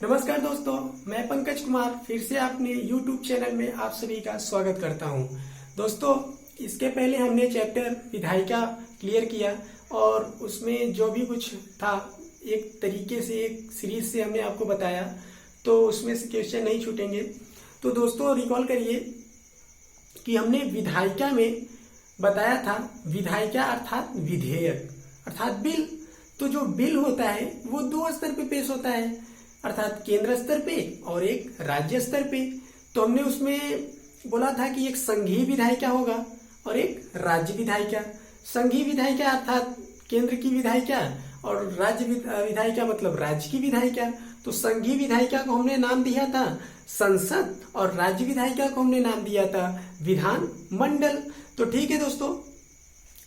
नमस्कार दोस्तों, मैं पंकज कुमार फिर से अपने YouTube चैनल में आप सभी का स्वागत करता हूं। दोस्तों, इसके पहले हमने चैप्टर विधायिका क्लियर किया और उसमें जो भी कुछ था एक तरीके से एक सीरीज से हमने आपको बताया, तो उसमें से क्वेश्चन नहीं छूटेंगे। तो दोस्तों रिकॉल करिए कि हमने विधायिका में बताया था विधायिका अर्थात विधेयक अर्थात बिल। तो जो बिल होता है वो दो स्तर पे पेश होता है, अर्थात केंद्र स्तर पे और एक राज्य स्तर पे। तो हमने उसमें बोला था कि एक संघीय विधायिका होगा और एक राज्य विधायिका। संघीय विधायिका अर्थात केंद्र की विधायिका और राज्य विधायिका मतलब राज्य की विधायिका। तो संघीय विधायिका को हमने नाम दिया था संसद और राज्य विधायिका को हमने नाम दिया था विधान मंडल। तो ठीक है दोस्तों,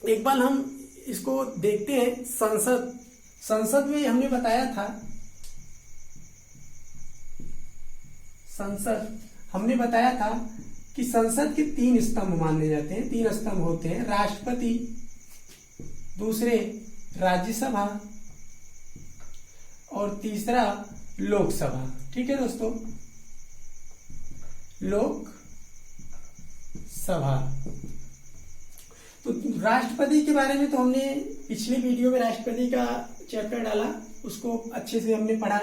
एक बार हम इसको देखते हैं। संसद में हमने बताया था कि संसद के तीन स्तंभ माने जाते हैं। तीन स्तंभ होते हैं, राष्ट्रपति, दूसरे राज्यसभा और तीसरा लोकसभा। ठीक है दोस्तों, लोकसभा। तो राष्ट्रपति के बारे में तो हमने पिछले वीडियो में राष्ट्रपति का चैप्टर डाला, उसको अच्छे से हमने पढ़ा।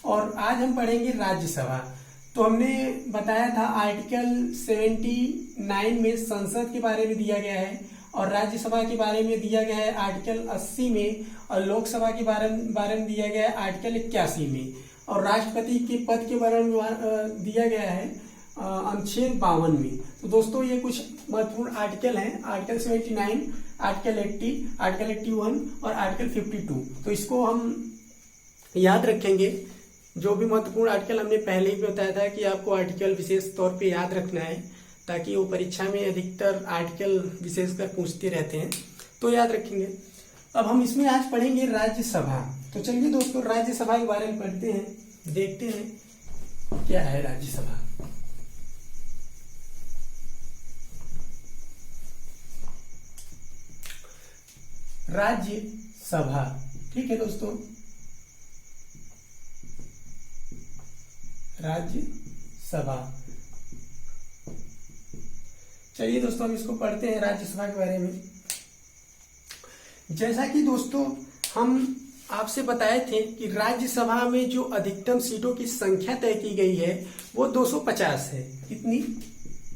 और आज हम पढ़ेंगे राज्यसभा। तो हमने बताया था आर्टिकल 79 में संसद के बारे में दिया गया है और राज्यसभा के बारे में दिया गया है आर्टिकल 80 में और लोकसभा के बारे में दिया गया है आर्टिकल 81 में और राष्ट्रपति के पद के बारे में दिया गया है अनुच्छेद 52 में। तो दोस्तों ये कुछ महत्वपूर्ण आर्टिकल हैं, आर्टिकल 79, आर्टिकल 80, आर्टिकल 81 और आर्टिकल 52। तो इसको हम याद रखेंगे। जो भी महत्वपूर्ण आर्टिकल हमने पहले ही बताया था कि आपको आर्टिकल विशेष तौर पे याद रखना है, ताकि वो परीक्षा में अधिकतर आर्टिकल विशेषकर पूछते रहते हैं, तो याद रखेंगे। अब हम इसमें आज पढ़ेंगे राज्यसभा। तो चलिए दोस्तों राज्यसभा के बारे में पढ़ते हैं, देखते हैं क्या है राज्यसभा। राज्यसभा, ठीक है दोस्तों, राज्यसभा। चलिए दोस्तों हम इसको पढ़ते हैं राज्यसभा के बारे में। जैसा कि दोस्तों हम आपसे बताए थे कि राज्यसभा में जो अधिकतम सीटों की संख्या तय की गई है वो 250 है। कितनी?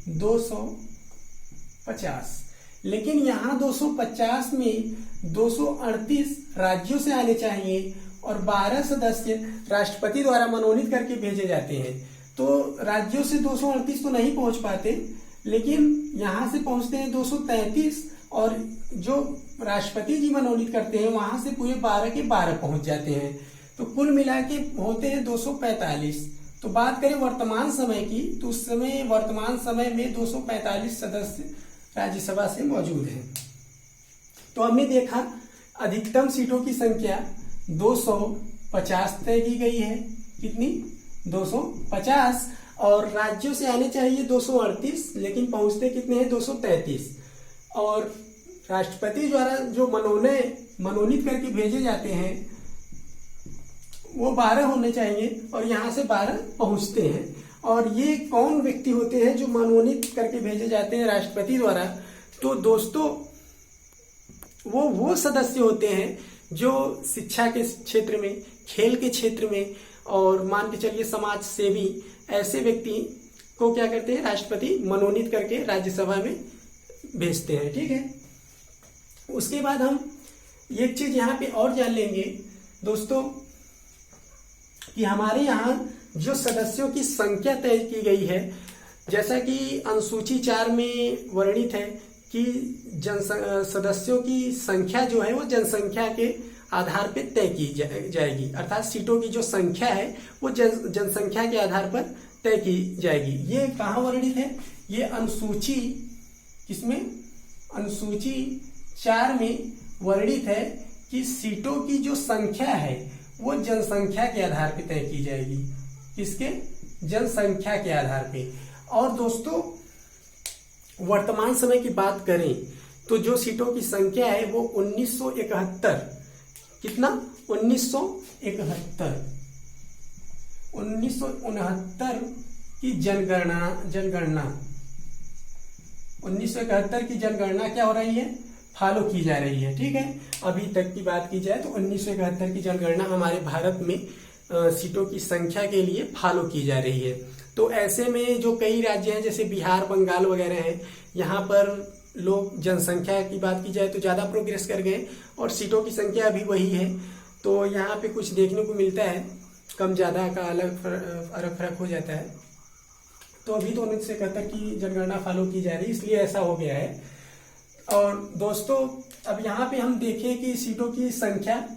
250। लेकिन यहाँ 250 में 238 राज्यों से आने चाहिए और 12 सदस्य राष्ट्रपति द्वारा मनोनीत करके भेजे जाते हैं। तो राज्यों से 238 तो नहीं पहुंच पाते, लेकिन यहां से पहुंचते हैं 233 और जो राष्ट्रपति जी मनोनीत करते हैं वहां से पूरे 12 के 12 पहुंच जाते हैं। तो कुल मिला के होते हैं 245। तो बात करें वर्तमान समय की, तो उस समय वर्तमान समय में 245 सदस्य राज्यसभा से मौजूद हैं। तो हमने देखा अधिकतम सीटों की संख्या 250 तय की गई है। कितनी? 250। और राज्यों से आने चाहिए 238, लेकिन पहुंचते कितने हैं? 233। और राष्ट्रपति द्वारा जो मनोनीत करके भेजे जाते हैं वो 12 होने चाहिए और यहां से 12 पहुंचते हैं। और ये कौन व्यक्ति होते हैं जो मनोनीत करके भेजे जाते हैं राष्ट्रपति द्वारा? तो दोस्तों वो सदस्य होते हैं जो शिक्षा के क्षेत्र में, खेल के क्षेत्र में और मान के चलिए समाज सेवी, ऐसे व्यक्ति को क्या करते हैं? राष्ट्रपति मनोनीत करके राज्यसभा में भेजते हैं। ठीक है, उसके बाद हम एक चीज यहाँ पे और जान लेंगे दोस्तों कि हमारे यहाँ जो सदस्यों की संख्या तय की गई है, जैसा कि अनुसूची 4 में वर्णित है कि सदस्यों की संख्या जो है वो जनसंख्या के आधार पर तय की जाएगी। अर्थात सीटों की जो संख्या है वो जनसंख्या के आधार पर तय की जाएगी। ये कहाँ वर्णित है? ये अनुसूची, किसमें? अनुसूची 4 में वर्णित है कि सीटों की जो संख्या है वो जनसंख्या के आधार पर तय की जाएगी। किसके? जनसंख्या के आधार पे। और दोस्तों वर्तमान समय की बात करें तो जो सीटों की संख्या है वो 1971, कितना? 1971 1969 की जनगणना 1971 की जनगणना क्या हो रही है, फॉलो की जा रही है। ठीक है, अभी तक की बात की जाए तो 1971 की जनगणना हमारे भारत में सीटों की संख्या के लिए फॉलो की जा रही है। तो ऐसे में जो कई राज्य हैं जैसे बिहार, बंगाल वगैरह हैं, यहाँ पर लोग जनसंख्या की बात की जाए तो ज़्यादा प्रोग्रेस कर गए और सीटों की संख्या भी वही है। तो यहाँ पे कुछ देखने को मिलता है, कम ज़्यादा का अलग फर्क हो जाता है। तो अभी तो 1971 की जनगणना फॉलो की जा रही है, इसलिए ऐसा हो गया है। और दोस्तों अब यहाँ पे हम देखें कि सीटों की संख्या,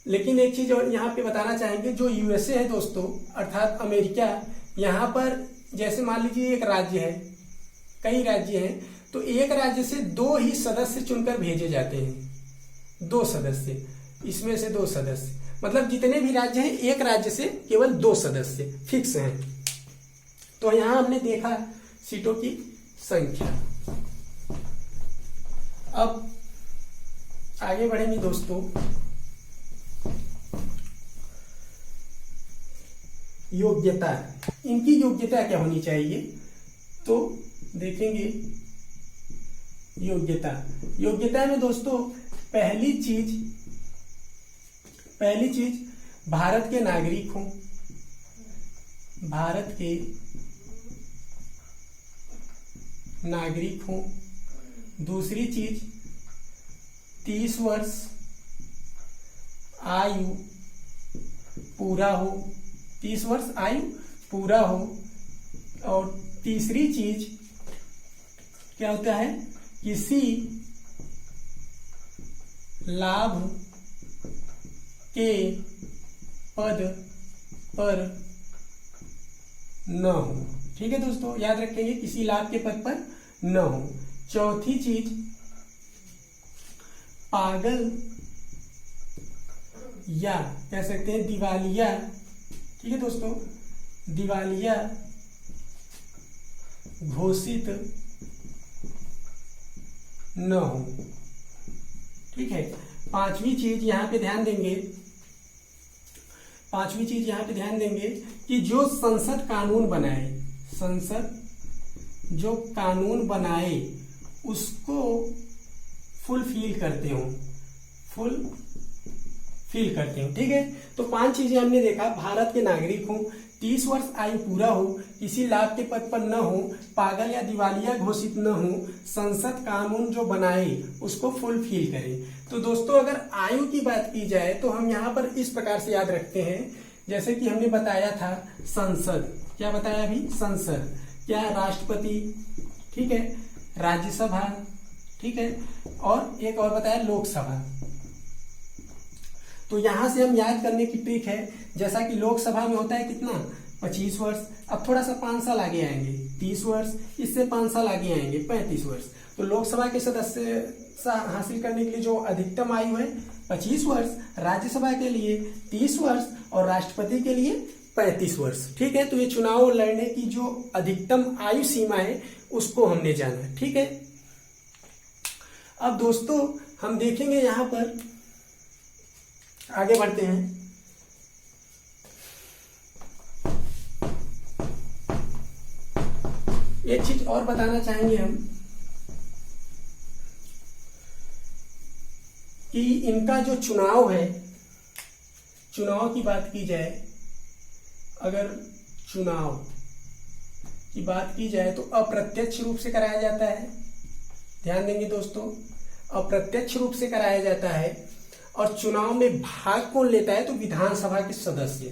लेकिन एक चीज और यहाँ पे बताना चाहेंगे, जो यूएसए है दोस्तों अर्थात अमेरिका, यहाँ पर जैसे मान लीजिए एक राज्य है, कई राज्य हैं, तो एक राज्य से 2 ही सदस्य चुनकर भेजे जाते हैं। 2 सदस्य, इसमें से 2 सदस्य, मतलब जितने भी राज्य हैं एक राज्य से केवल 2 सदस्य फिक्स हैं। तो यहाँ हमने देखा सीटों की संख्या। अब आगे बढ़ेंगे दोस्तों, योग्यता, इनकी योग्यता क्या होनी चाहिए, तो देखेंगे योग्यता में दोस्तों पहली चीज भारत के नागरिक हों, दूसरी चीज 30 वर्ष आयु पूरा हो, 30 वर्ष आयु पूरा हो। और तीसरी चीज क्या होता है, किसी लाभ के पद पर न हो। ठीक है दोस्तों, याद रखेंगे, किसी लाभ के पद पर न हो। चौथी चीज पागल या कह सकते हैं दिवालिया, ठीक है दोस्तों, दिवालिया घोषित न हो। ठीक है, पांचवी चीज यहाँ पे ध्यान देंगे कि जो संसद कानून बनाए उसको फुलफिल करते हो। ठीक है, तो 5 चीजें हमने देखा, भारत के नागरिक हो, 30 वर्ष आयु पूरा हो, किसी लाभ के पद पर न हो, पागल या दिवालिया घोषित न हो, संसद कानून जो बनाए उसको फुलफिल करे। तो दोस्तों अगर आयु की बात की जाए तो हम यहाँ पर इस प्रकार से याद रखते हैं, जैसे कि हमने बताया था संसद, क्या बताया अभी, संसद क्या, राष्ट्रपति, ठीक है, राज्यसभा, ठीक है, और एक और बताया लोकसभा। तो यहां से हम याद करने की ट्रिक है, जैसा कि लोकसभा में होता है कितना, 25 वर्ष, अब थोड़ा सा 5 साल आगे आएंगे 30 वर्ष, इससे 5 साल आगे आएंगे 35 वर्ष। तो लोकसभा के सदस्य हासिल करने के लिए जो अधिकतम आयु है 25 वर्ष, राज्यसभा के लिए 30 वर्ष और राष्ट्रपति के लिए 35 वर्ष। ठीक है, तो ये चुनाव लड़ने की जो अधिकतम आयु सीमा है उसको हमने जाना। ठीक है, अब दोस्तों हम देखेंगे, यहां पर आगे बढ़ते हैं। एक चीज और बताना चाहेंगे हम कि इनका जो चुनाव है, चुनाव की बात की जाए, अगर चुनाव की बात की जाए तो अप्रत्यक्ष रूप से कराया जाता है। ध्यान देंगे दोस्तों, अप्रत्यक्ष रूप से कराया जाता है। और चुनाव में भाग कौन लेता है, तो विधानसभा के सदस्य।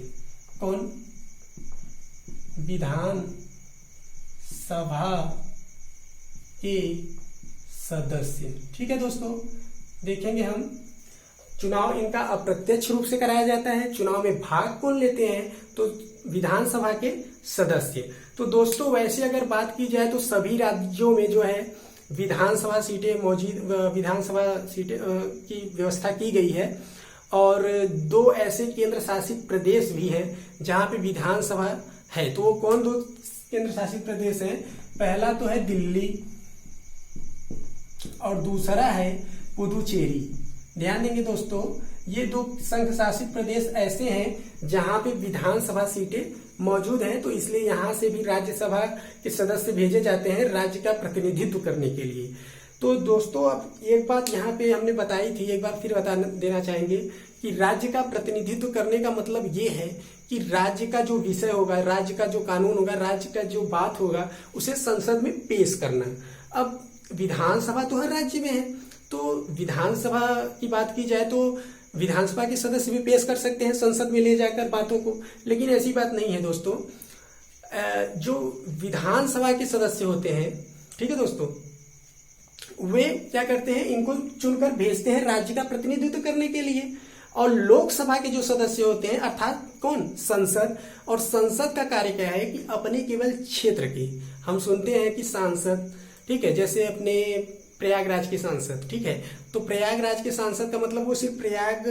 कौन, विधानसभा के सदस्य। ठीक है दोस्तों, देखेंगे हम, चुनाव इनका अप्रत्यक्ष रूप से कराया जाता है। चुनाव में भाग कौन लेते हैं, तो विधानसभा के सदस्य। तो दोस्तों वैसे अगर बात की जाए तो सभी राज्यों में जो है विधानसभा सीटें की व्यवस्था की गई है। और 2 ऐसे केंद्र शासित प्रदेश भी हैं जहां पे विधानसभा है। तो वो कौन 2 केंद्र शासित प्रदेश हैं, पहला तो है दिल्ली और दूसरा है पुदुचेरी। ध्यान देंगे दोस्तों, ये 2 संघ शासित प्रदेश ऐसे हैं जहां पे विधानसभा सीटें मौजूद हैं, तो इसलिए यहां से भी राज्यसभा के सदस्य भेजे जाते हैं राज्य का प्रतिनिधित्व करने के लिए। तो दोस्तों अब एक बात यहाँ पे हमने बताई थी, एक बार फिर बता देना चाहेंगे कि राज्य का प्रतिनिधित्व करने का मतलब ये है कि राज्य का जो विषय होगा, राज्य का जो कानून होगा, राज्य का जो बात होगा, उसे संसद में पेश करना। अब विधानसभा तो हर राज्य में है, तो विधानसभा की बात की जाए तो विधानसभा के सदस्य भी पेश कर सकते हैं संसद में ले जाकर बातों को, लेकिन ऐसी बात नहीं है दोस्तों। जो विधानसभा के सदस्य होते हैं, ठीक है दोस्तों, वे क्या करते हैं, इनको चुनकर भेजते हैं राज्य का प्रतिनिधित्व करने के लिए। और लोकसभा के जो सदस्य होते हैं अर्थात कौन, संसद, और संसद का कार्य क्या है कि अपने केवल क्षेत्र के, हम सुनते हैं कि सांसद, ठीक है, जैसे अपने प्रयागराज के सांसद, ठीक है, तो प्रयागराज के सांसद का मतलब वो सिर्फ प्रयाग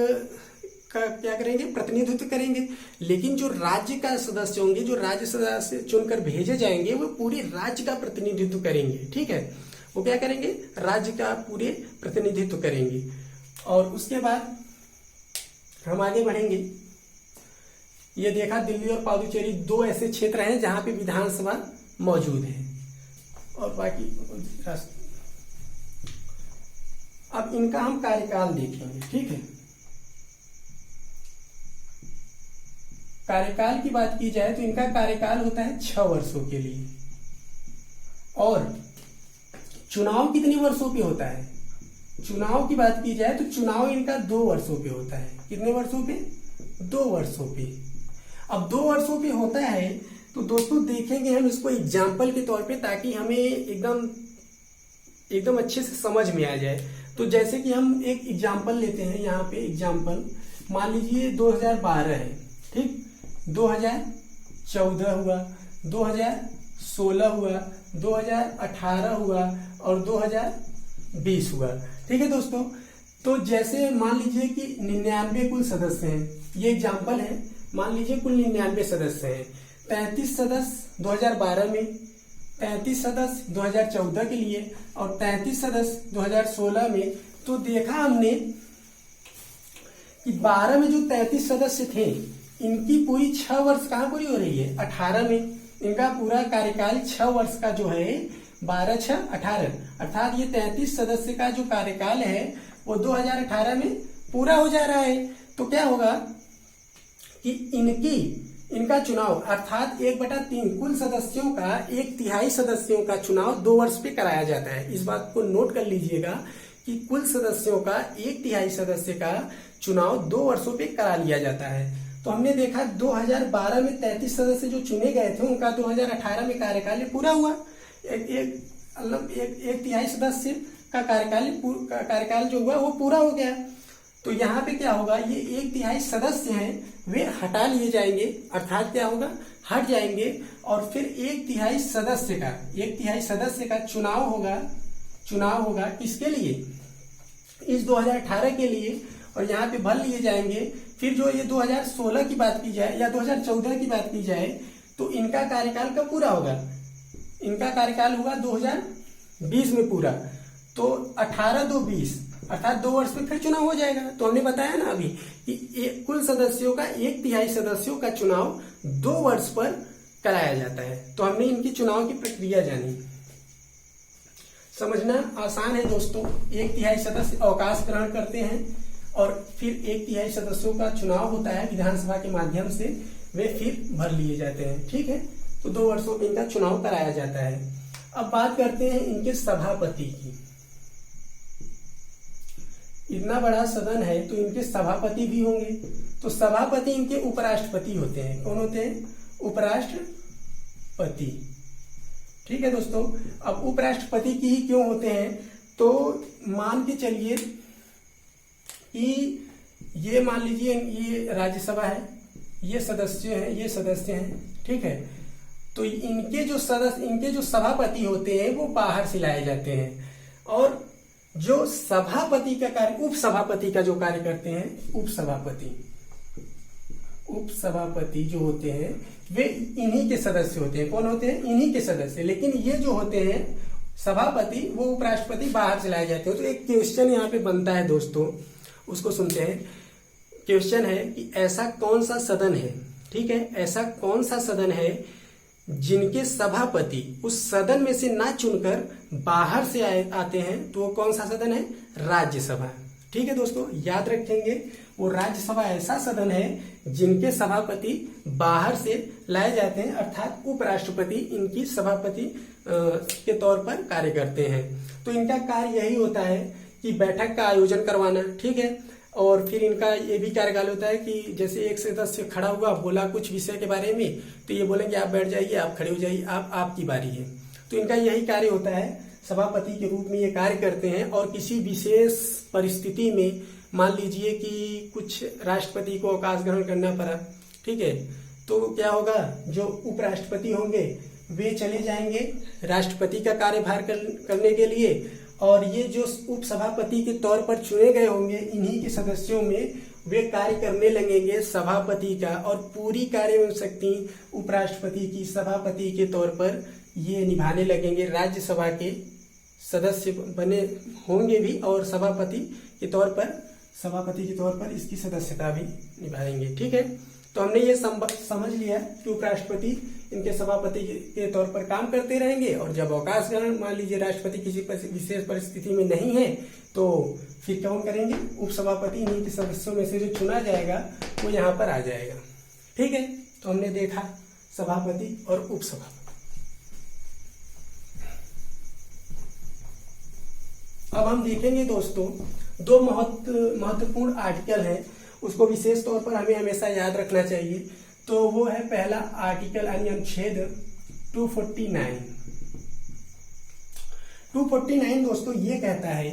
का क्या करेंगे, प्रतिनिधित्व करेंगे। लेकिन जो राज्य का सदस्य होंगे, जो राज्य सदस्य चुनकर भेजे जाएंगे, वो पूरे राज्य का प्रतिनिधित्व करेंगे, ठीक है, वो क्या करेंगे, राज्य का पूरे प्रतिनिधित्व करेंगे। और उसके बाद हम आगे बढ़ेंगे। ये देखा, दिल्ली और पुडुचेरी 2 ऐसे क्षेत्र हैं जहां पे विधानसभा मौजूद है, और बाकी अब इनका हम कार्यकाल देखेंगे, ठीक है। कार्यकाल की बात की जाए तो इनका कार्यकाल होता है 6 वर्षों के लिए। और चुनाव कितने वर्षों पे होता है, चुनाव की बात की जाए तो चुनाव इनका 2 वर्षों पे होता है। कितने वर्षों पे, 2 वर्षों पे। अब 2 वर्षों पे होता है तो दोस्तों देखेंगे हम इसको एग्जाम्पल के तौर पे, ताकि हमें एकदम अच्छे से समझ में आ जाए। तो जैसे कि हम एक एग्जाम्पल लेते हैं, यहाँ पे एग्जाम्पल मान लीजिए 2012 है, ठीक, 2014 हुआ, 2016 हुआ, 2018 हुआ और 2020 हुआ, ठीक है दोस्तों। तो जैसे मान लीजिए कि 99 कुल सदस्य हैं, ये एग्जाम्पल है, मान लीजिए कुल 99 सदस्य हैं। 33 सदस्य 2012 में, 33 सदस्य 2014 के लिए और 33 सदस्य 2016 में। तो देखा हमने कि 12 में जो 33 सदस्य थे, इनकी पूरी 6 वर्ष कहाँ पूरी हो रही है, 18 में। इनका पूरा कार्यकाल 6 वर्ष का जो है 12, 6, 18, अर्थात ये 33 सदस्य का जो कार्यकाल है वो 2018 में पूरा हो जा रहा है। तो क्या होगा कि इनका चुनाव अर्थात 1/3 कुल सदस्यों का 1/3 सदस्यों का चुनाव 2 वर्ष पे कराया जाता है। इस बात को नोट कर लीजिएगा कि कुल सदस्यों का 1/3 सदस्य का चुनाव 2 वर्षों पे करा लिया जाता है। तो हमने देखा 2012 में 33 सदस्य जो चुने गए थे उनका 2018 में कार्यकाल पूरा हुआ। एक तिहाई सदस्य का कार्यकाल जो हुआ वो पूरा हो गया। तो यहाँ पे क्या होगा, ये 1/3 सदस्य हैं वे हटा लिए जाएंगे, अर्थात क्या होगा, हट जाएंगे। और फिर 1/3 सदस्य का चुनाव होगा किसके लिए, इस 2018 के लिए, और यहाँ पे भर लिए जाएंगे। फिर जो ये 2016 की बात की जाए या 2014 की बात की जाए तो इनका कार्यकाल कब पूरा होगा, इनका कार्यकाल होगा 2020 में पूरा। तो 18-2-20 अर्थात 2 वर्ष में फिर चुनाव हो जाएगा। तो हमने बताया ना अभी कि कुल सदस्यों का 1/3 सदस्यों का चुनाव 2 वर्ष पर कराया जाता है। तो हमने इनकी चुनाव की प्रक्रिया जानी, समझना आसान है दोस्तों। 1/3 सदस्य अवकाश ग्रहण करते हैं और फिर 1/3 सदस्यों का चुनाव होता है विधानसभा के माध्यम से, वे फिर भर लिए जाते हैं, ठीक है। तो 2 वर्षों में इनका चुनाव कराया जाता है। अब बात करते हैं इनके सभापति की। इतना बड़ा सदन है तो इनके सभापति भी होंगे। तो सभापति इनके उपराष्ट्रपति होते हैं। कौन होते हैं, उपराष्ट्रपति, ठीक है दोस्तों। अब उपराष्ट्रपति की ही क्यों होते हैं, तो मान के चलिए कि ये मान लीजिए ये राज्यसभा है, ये सदस्य हैं, ठीक है। तो इनके जो सभापति होते हैं वो बाहर से लाए जाते हैं, और जो सभापति का कार्य, उपसभापति का जो कार्य करते हैं, उपसभापति जो होते हैं वे इन्हीं के सदस्य होते हैं। कौन होते हैं, इन्हीं के सदस्य। लेकिन ये जो होते हैं सभापति, वो उपराष्ट्रपति बाहर से लाए जाते हैं। तो एक क्वेश्चन यहाँ पे बनता है दोस्तों, उसको सुनते हैं। क्वेश्चन है कि ऐसा कौन सा सदन है, ठीक है, ऐसा कौन सा सदन है जिनके सभापति उस सदन में से ना चुनकर बाहर से आते हैं, तो वो कौन सा सदन है? राज्यसभा। ठीक है दोस्तों, याद रखेंगे, वो राज्यसभा ऐसा सदन है जिनके सभापति बाहर से लाए जाते हैं, अर्थात उपराष्ट्रपति इनकी सभापति के तौर पर कार्य करते हैं। तो इनका कार्य यही होता है कि बैठक का आयोजन करवाना, ठीक है, और फिर इनका ये भी कार्यकाल होता है कि जैसे एक सदस्य खड़ा हुआ, बोला कुछ विषय के बारे में, तो ये बोलेंगे आप बैठ जाइए, आप खड़े हो जाइए, आपकी बारी है। तो इनका यही कार्य होता है, सभापति के रूप में ये कार्य करते हैं। और किसी विशेष परिस्थिति में मान लीजिए कि कुछ राष्ट्रपति को अवकाश ग्रहण करना पड़ा, ठीक है, तो क्या होगा, जो उपराष्ट्रपति होंगे वे चले जाएंगे राष्ट्रपति का कार्यभार करने के लिए, और ये जो उपसभापति के तौर पर चुने गए होंगे, इन्हीं के सदस्यों में वे कार्य करने लगेंगे सभापति का, और पूरी कार्य शक्ति उपराष्ट्रपति की सभापति के तौर पर ये निभाने लगेंगे। राज्यसभा के सदस्य बने होंगे भी, और सभापति के तौर पर इसकी सदस्यता भी निभाएंगे। ठीक है, तो हमने ये समझ लिया कि उपराष्ट्रपति इनके सभापति के तौर पर काम करते रहेंगे, और जब अवकाश ग्रहण मान लीजिए राष्ट्रपति किसी विशेष परिस्थिति में नहीं है, तो फिर कौन करेंगे, उपसभापति इन्हीं के सदस्यों में से जो चुना जाएगा वो यहाँ पर आ जाएगा। ठीक है, तो हमने देखा सभापति और उपसभापति। अब हम देखेंगे दोस्तों, दो महत्वपूर्ण आर्टिकल हैं, उसको विशेष तौर पर हमें हमेशा याद रखना चाहिए। तो वो है पहला आर्टिकल यानी अनुच्छेद 249। 249 दोस्तों ये कहता है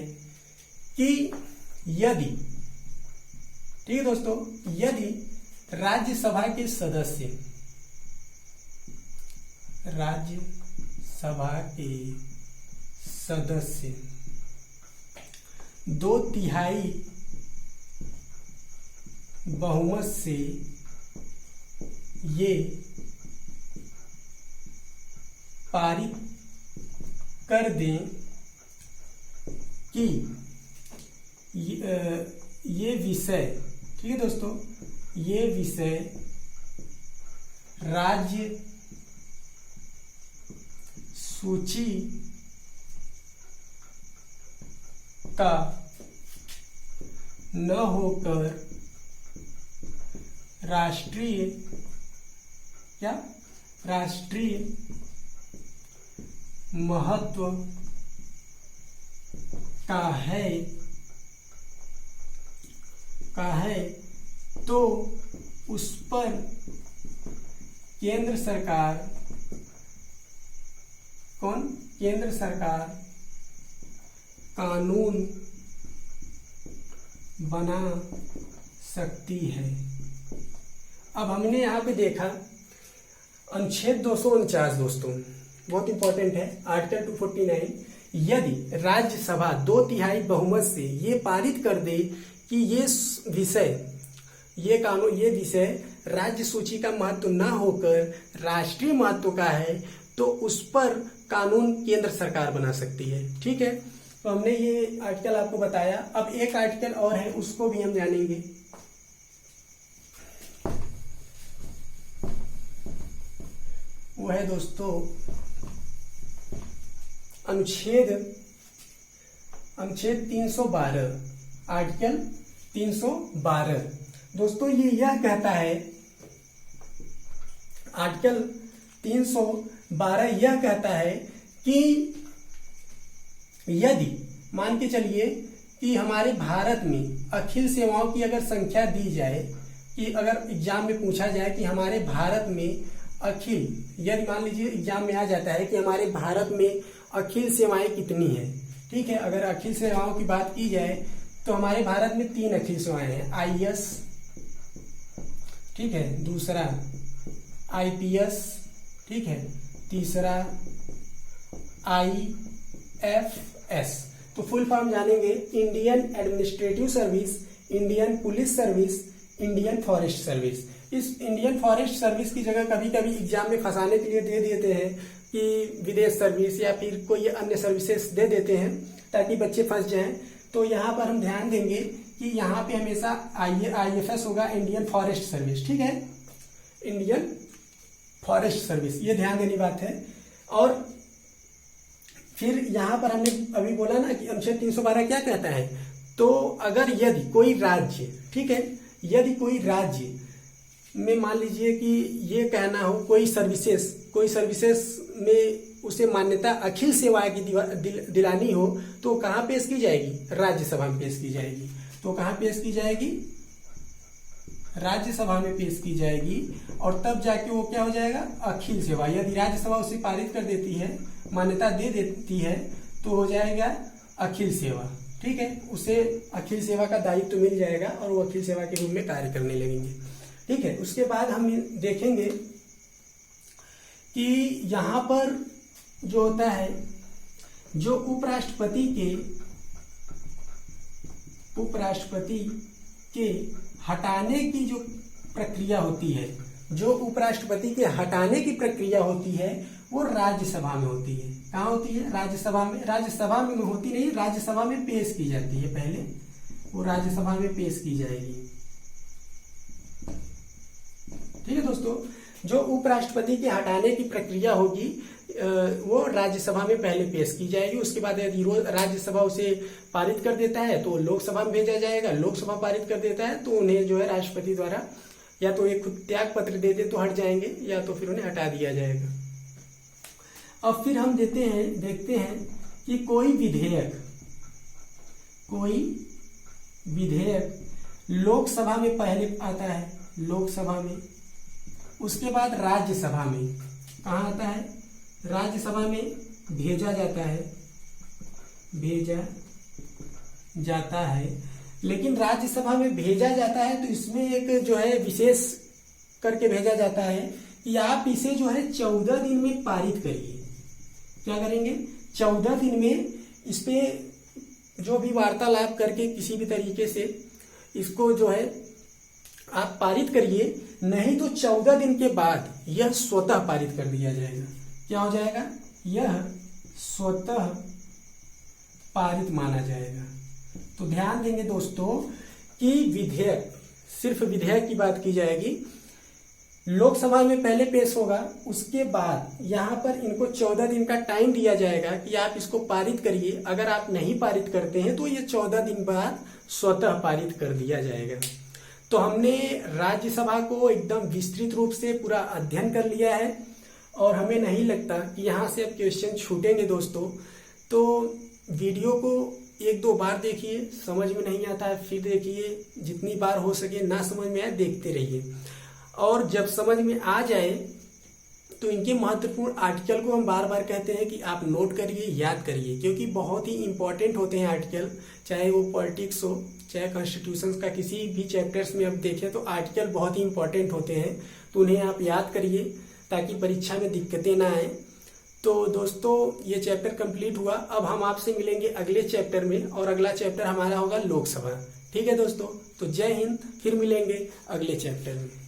कि यदि, ठीक है दोस्तों, यदि राज्यसभा के सदस्य, राज्यसभा के सदस्य 2/3 बहुमत से ये पारित कर दें कि ये विषय, ठीक है दोस्तों, ये विषय राज्य सूची का न होकर राष्ट्रीय महत्व का है तो उस पर केंद्र सरकार कानून बना सकती है। अब हमने यहाँ पे देखा अनुच्छेद 249 दोस्तों, बहुत इंपॉर्टेंट है, आर्टिकल 249, यदि राज्यसभा 2/3 बहुमत से ये पारित कर दे कि ये विषय राज्य सूची का महत्व न होकर राष्ट्रीय महत्व का है, तो उस पर कानून केंद्र सरकार बना सकती है। ठीक है, तो हमने ये आर्टिकल आपको बताया। अब एक आर्टिकल और है, उसको भी हम जानेंगे। वो है दोस्तों अनुच्छेद 312, आर्टिकल 312। दोस्तों ये यह कहता है, आर्टिकल 312 यह कहता है कि यदि मान के चलिए कि हमारे भारत में अखिल सेवाओं की अगर संख्या दी जाए, कि अगर एग्जाम में पूछा जाए कि हमारे भारत में अखिल, यदि मान लीजिए एग्जाम में आ जाता है कि हमारे भारत में अखिल सेवाएं कितनी हैं, ठीक है, अगर अखिल सेवाओं की बात की जाए तो हमारे भारत में 3 अखिल सेवाएं हैं, IAS, ठीक है, दूसरा IPS, ठीक है, तीसरा IFS। तो फुल फॉर्म जानेंगे, Indian administrative service, Indian police service, Indian forest service. इस इंडियन फॉरेस्ट सर्विस की जगह कभी कभी एग्जाम में फंसाने के लिए दे देते हैं कि विदेश सर्विस या फिर कोई अन्य सर्विसेज दे देते हैं ताकि बच्चे फंस जाएं। तो यहाँ पर हम ध्यान देंगे कि यहाँ पे हमेशा IFS होगा, इंडियन फॉरेस्ट सर्विस, ठीक है, इंडियन फॉरेस्ट सर्विस, ये ध्यान देने बात है। और फिर यहाँ पर हमने अभी बोला ना कि अनुच्छेद 312 क्या कहता है, तो अगर यदि कोई राज्य, ठीक है, यदि कोई राज्य में मान लीजिए कि ये कहना हो कोई सर्विसेज में उसे मान्यता अखिल सेवाएं की दिलानी हो, तो कहाँ पेश की जाएगी, राज्यसभा में पेश की जाएगी। तो कहाँ पेश की जाएगी, राज्यसभा में पेश की जाएगी, और तब जाके वो क्या हो जाएगा, अखिल सेवा। यदि राज्यसभा उसे पारित कर देती है, मान्यता दे देती है, तो हो जाएगा अखिल सेवा, ठीक है, उसे अखिल सेवा का दायित्व तो मिल जाएगा और वो अखिल सेवा के रूप में कार्य करने लगेंगे, ठीक है। उसके बाद हम देखेंगे कि यहाँ पर जो होता है, जो उपराष्ट्रपति के हटाने की जो प्रक्रिया होती है, जो उपराष्ट्रपति के हटाने की प्रक्रिया होती है, वो राज्यसभा में होती है। कहाँ होती है, राज्यसभा में। राज्यसभा में होती नहीं, राज्यसभा में पेश की जाती है, पहले वो राज्यसभा में पेश की जाएगी, ठीक है दोस्तों। जो उपराष्ट्रपति के हटाने की प्रक्रिया होगी वो राज्यसभा में पहले पेश की जाएगी। उसके बाद यदि राज्यसभा उसे पारित कर देता है तो लोकसभा में भेजा जाएगा, लोकसभा पारित कर देता है तो उन्हें जो है राष्ट्रपति द्वारा या तो एक खुद त्याग पत्र दे दे तो हट जाएंगे, या तो फिर उन्हें हटा दिया जाएगा। अब फिर हम देखते हैं कि कोई विधेयक लोकसभा में पहले आता है, लोकसभा में, उसके बाद राज्यसभा में कहाँ आता है, राज्यसभा में भेजा जाता है। लेकिन राज्यसभा में भेजा जाता है तो इसमें एक जो है विशेष करके भेजा जाता है कि आप इसे जो है 14 दिन में पारित करिए। क्या करेंगे, 14 दिन में इस पे जो भी वार्तालाप करके किसी भी तरीके से इसको जो है आप पारित करिए, नहीं तो 14 दिन के बाद यह स्वतः पारित कर दिया जाएगा। क्या हो जाएगा, यह स्वतः पारित माना जाएगा। तो ध्यान देंगे दोस्तों कि विधेयक, सिर्फ विधेयक की बात की जाएगी, लोकसभा में पहले पेश होगा, उसके बाद यहाँ पर इनको 14 दिन का टाइम दिया जाएगा कि आप इसको पारित करिए। अगर आप नहीं पारित करते हैं तो ये 14 दिन बाद स्वतः पारित कर दिया जाएगा। तो हमने राज्यसभा को एकदम विस्तृत रूप से पूरा अध्ययन कर लिया है और हमें नहीं लगता कि यहाँ से अब क्वेश्चन छूटेंगे दोस्तों। तो वीडियो को 1-2 बार देखिए, समझ में नहीं आता है फिर देखिए, जितनी बार हो सके, ना समझ में आए देखते रहिए, और जब समझ में आ जाए तो इनके महत्वपूर्ण आर्टिकल को हम बार बार कहते हैं कि आप नोट करिए, याद करिए, क्योंकि बहुत ही इंपॉर्टेंट होते हैं आर्टिकल, चाहे वो पॉलिटिक्स हो, चाहे कॉन्स्टिट्यूशन का किसी भी चैप्टर्स में आप देखें तो आर्टिकल बहुत ही इंपॉर्टेंट होते हैं। तो उन्हें आप याद करिए ताकि परीक्षा में दिक्कतें ना आए। तो दोस्तों ये चैप्टर कंप्लीट हुआ। अब हम आपसे मिलेंगे अगले चैप्टर में, और अगला चैप्टर हमारा होगा लोकसभा। ठीक है दोस्तों, तो जय हिंद, फिर मिलेंगे अगले चैप्टर में।